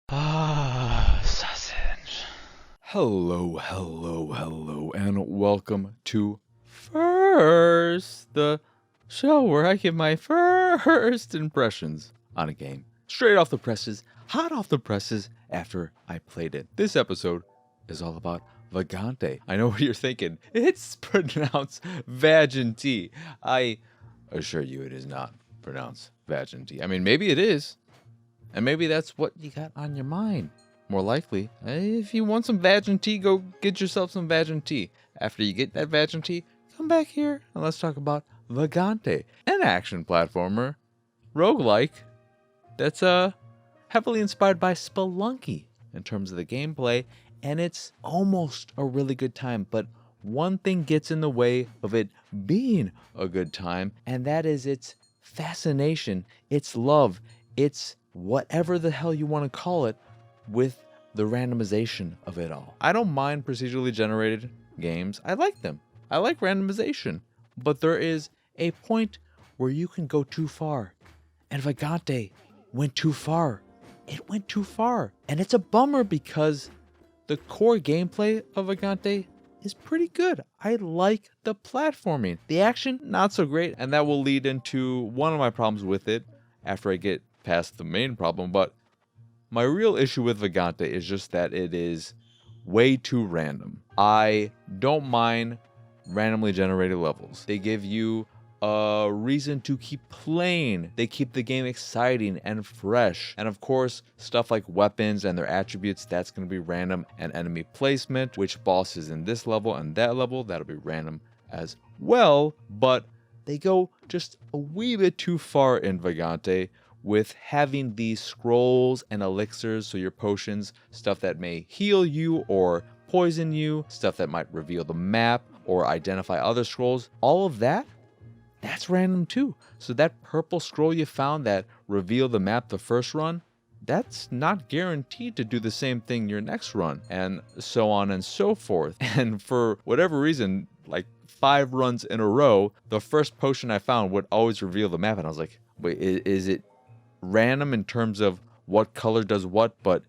Sausage. Hello, and welcome to First, the show where I give my first impressions on a game. Straight off the presses, hot off the presses after I played it. This episode is all about Vagante. I know what you're thinking. It's pronounced Vagante. I assure you it is not pronounced Vagante. I mean, maybe it is. And maybe that's what you got on your mind. More likely, if you want some Vagante, go get yourself some Vagante. After you get that Vagante, come back here and let's talk about Vagante, an action platformer, roguelike, that's heavily inspired by Spelunky in terms of the gameplay, and it's almost a really good time, but one thing gets in the way of it being a good time, and that is its fascination, its love, its whatever the hell you want to call it, with the randomization of it all. I don't mind procedurally generated games. I like them. I like randomization. But there is a point where you can go too far. And Vagante went too far. It went too far. And it's a bummer because the core gameplay of Vagante is pretty good. I like the platforming. The action, not so great. And that will lead into one of my problems with it after I get past the main problem. But my real issue with Vagante is just that it is way too random. I don't mind randomly generated levels. They give you a reason to keep playing. They keep the game exciting and fresh. And of course, stuff like weapons and their attributes, that's going to be random. And enemy placement, which boss is in this level and that level, that'll be random as well. But they go just a wee bit too far in Vagante with having these scrolls and elixirs, so your potions, stuff that may heal you or poison you, stuff that might reveal the map or identify other scrolls, all of that, that's random too. So that purple scroll you found that revealed the map the first run, that's not guaranteed to do the same thing your next run, and so on and so forth. And for whatever reason, like 5 runs in a row, the first potion I found would always reveal the map, and I was like, wait, is it random in terms of what color does what, but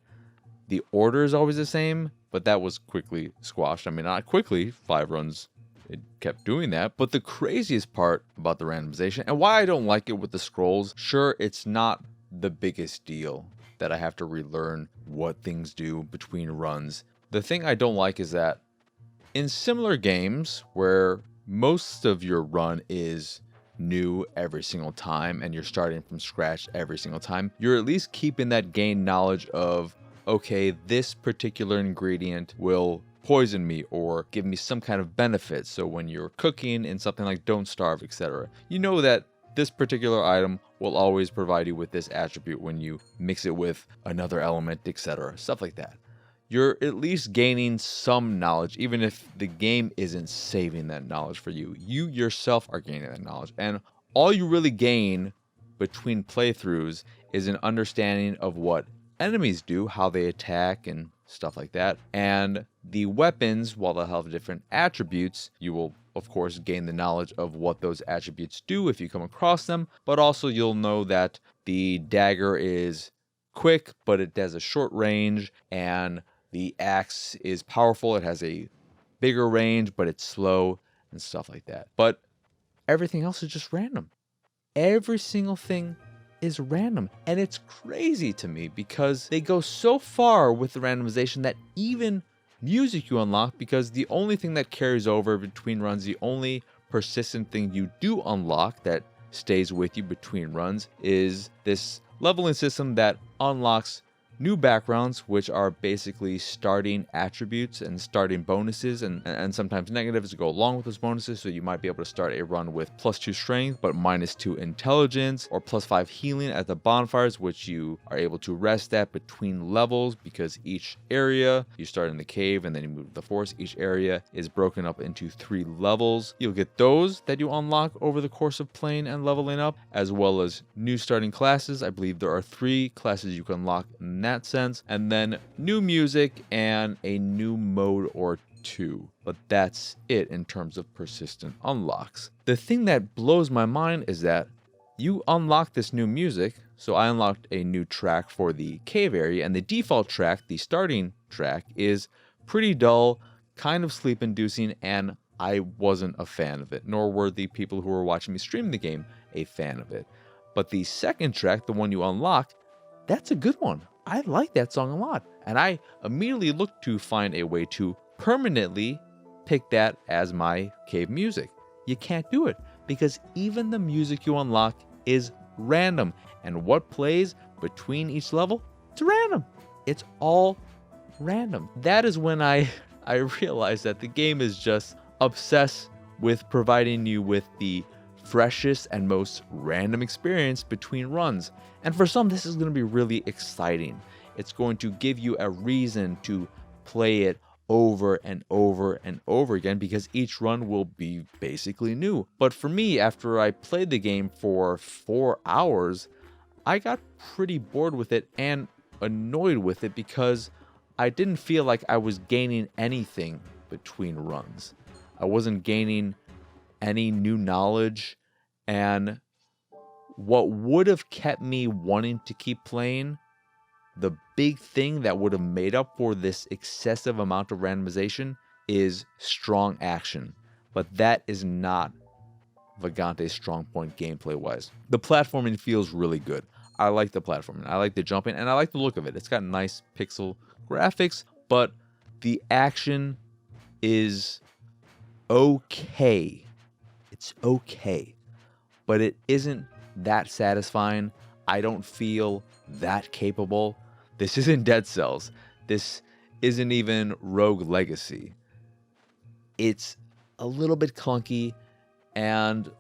the order is always the same? But that was quickly squashed. I mean, not quickly, 5 runs it kept doing that. But the craziest part about the randomization, and why I don't like it with the scrolls, sure, it's not the biggest deal that I have to relearn what things do between runs. The thing I don't like is that in similar games where most of your run is new every single time and you're starting from scratch every single time, you're at least keeping that gained knowledge of, okay, this particular ingredient will poison me or give me some kind of benefit. So when you're cooking in something like Don't Starve, etc., you know that this particular item will always provide you with this attribute when you mix it with another element, etc., stuff like that. You're at least gaining some knowledge, even if the game isn't saving that knowledge for you. You yourself are gaining that knowledge. And all you really gain between playthroughs is an understanding of what enemies do, how they attack, and stuff like that. And the weapons, while they'll have different attributes, you will, of course, gain the knowledge of what those attributes do if you come across them. But also you'll know that the dagger is quick, but it has a short range, and the axe is powerful, it has a bigger range, but it's slow, and stuff like that. But everything else is just random. Every single thing is random. And it's crazy to me because they go so far with the randomization that even music you unlock, because the only thing that carries over between runs, the only persistent thing you do unlock that stays with you between runs, is this leveling system that unlocks new backgrounds, which are basically starting attributes and starting bonuses and sometimes negatives to go along with those bonuses. So you might be able to start a run with +2 strength but -2 intelligence, or +5 healing at the bonfires, which you are able to rest at between levels, because each area, you start in the cave and then you move to the forest, each area is broken up into 3 levels. You'll get those that you unlock over the course of playing and leveling up, as well as new starting classes. I believe there are 3 classes you can unlock in that sense, and then new music and a new mode or 2. But that's it in terms of persistent unlocks. The thing that blows my mind is that you unlock this new music, So I unlocked a new track for the cave area, and the default track, the starting track, is pretty dull, kind of sleep-inducing, and I wasn't a fan of it, nor were the people who were watching me stream the game a fan of it. But the second track, the one you unlock, that's a good one. I like that song a lot, and I immediately looked to find a way to permanently pick that as my cave music. You can't do it, because even the music you unlock is random, and what plays between each level, it's random. It's all random. That is when I realized that the game is just obsessed with providing you with the freshest and most random experience between runs. And for some, this is going to be really exciting. It's going to give you a reason to play it over and over and over again, because each run will be basically new. But for me, after I played the game for 4 hours, I got pretty bored with it and annoyed with it, because I didn't feel like I was gaining anything between runs. I wasn't gaining any new knowledge, and what would have kept me wanting to keep playing, the big thing that would have made up for this excessive amount of randomization, is strong action. But that is not Vagante's strong point gameplay-wise. The platforming feels really good. I like the platforming, I like the jumping, and I like the look of it. It's got nice pixel graphics, but the action is okay. It's okay, but it isn't that satisfying. I don't feel that capable. This isn't Dead Cells. This isn't even Rogue Legacy. It's a little bit clunky, and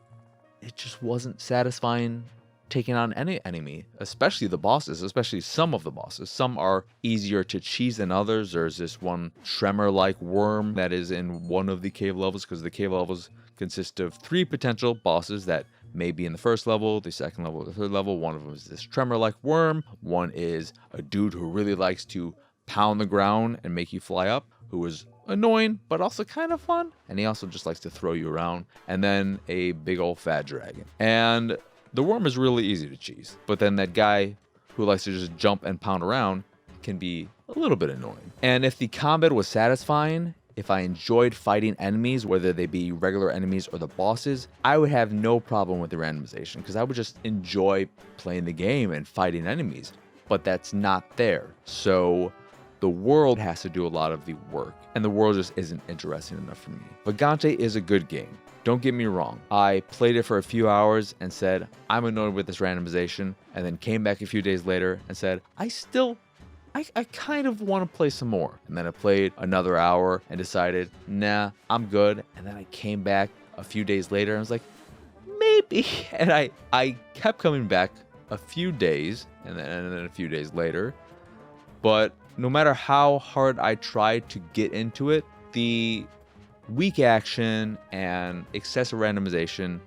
it just wasn't satisfying taking on any enemy, especially the bosses, especially some of the bosses. Some are easier to cheese than others. There's this one tremor-like worm that is in one of the cave levels, because the cave levels consist of 3 potential bosses that may be in the first level, the second level, the third level. One of them is this tremor-like worm. One is a dude who really likes to pound the ground and make you fly up, who is annoying, but also kind of fun. And he also just likes to throw you around. And then a big old fat dragon. And the worm is really easy to cheese, but then that guy who likes to just jump and pound around can be a little bit annoying. And if the combat was satisfying, if I enjoyed fighting enemies, whether they be regular enemies or the bosses, I would have no problem with the randomization, because I would just enjoy playing the game and fighting enemies. But that's not there. So the world has to do a lot of the work, and the world just isn't interesting enough for me. Vagante is a good game. Don't get me wrong. I played it for a few hours and said, I'm annoyed with this randomization, and then came back a few days later and said, I kind of want to play some more. And then I played another hour and decided, nah, I'm good. And then I came back a few days later and I was like, maybe. And I kept coming back a few days and then a few days later. But no matter how hard I tried to get into it, the weak action and excessive randomization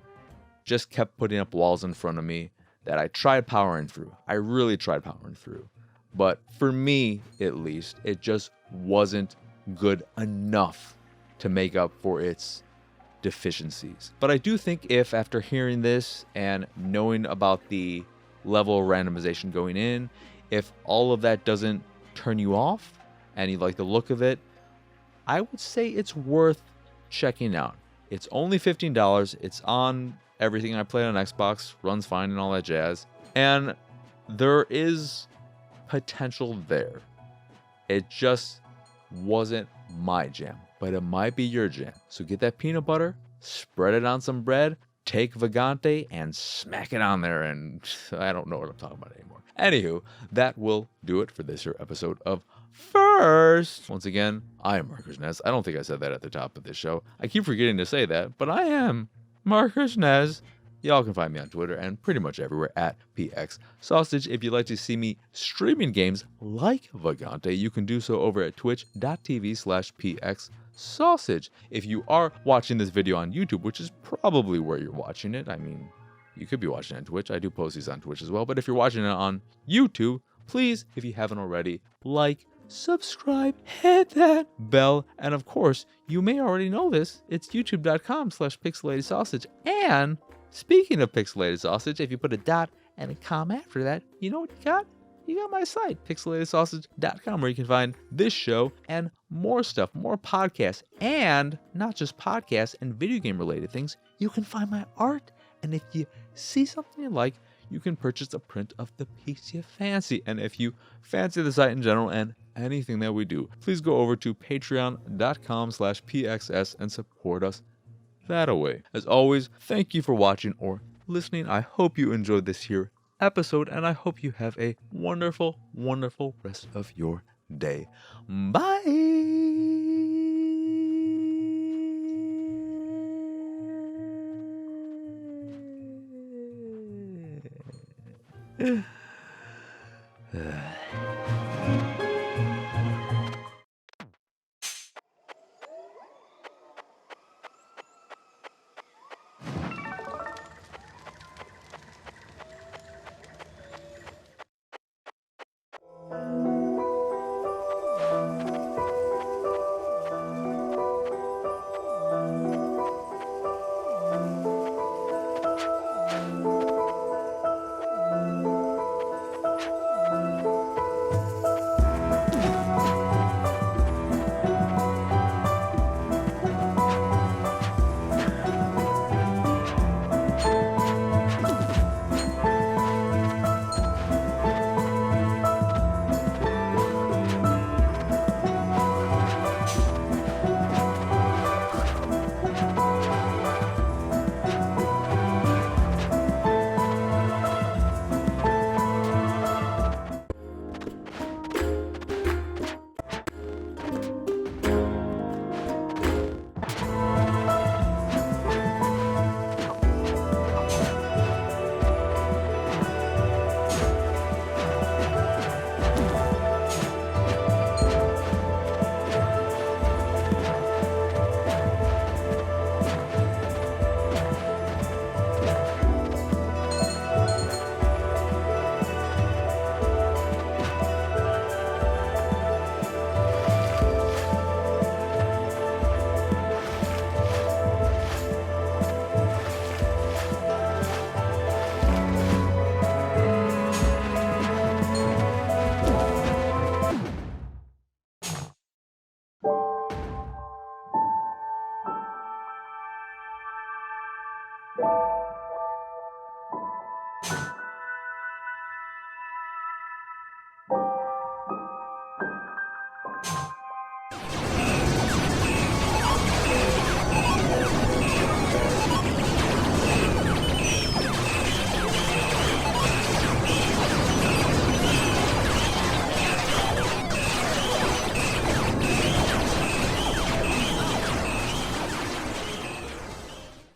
just kept putting up walls in front of me that I tried powering through. I really tried powering through. But for me, at least, it just wasn't good enough to make up for its deficiencies. But I do think if, after hearing this and knowing about the level of randomization going in, if all of that doesn't turn you off and you like the look of it, I would say it's worth checking out. It's only $15. It's on everything I played on Xbox, runs fine and all that jazz. And there is potential there. It just wasn't my jam, but it might be your jam. So get that peanut butter, spread it on some bread, take Vagante and smack it on there, and I don't know what I'm talking about anymore. Anywho, that will do it for this here episode of First. Once again, I am Marcus Nez. I don't think I said that at the top of this show. I keep forgetting to say that, but I am Marcus Nez. Y'all can find me on Twitter and pretty much everywhere at PX Sausage. If you'd like to see me streaming games like Vagante, you can do so over at twitch.tv/PX Sausage. If you are watching this video on YouTube, which is probably where you're watching it, I mean, you could be watching it on Twitch. I do post these on Twitch as well. But if you're watching it on YouTube, please, if you haven't already, like, subscribe, hit that bell, and of course, you may already know this, it's youtube.com/pixelated sausage. And speaking of pixelated sausage, if you put a dot And a comma after that, you know what you got? You got my site, pixelatedsausage.com, where you can find this show and more stuff, more podcasts, and not just podcasts and video game related things. You can find my art, and if you see something you like, you can purchase a print of the piece you fancy. And if you fancy the site in general and anything that we do, please go over to patreon.com/pxs and support us that away. As always, thank you for watching or listening. I hope you enjoyed this here episode, and I hope you have a wonderful, wonderful rest of your day. Bye.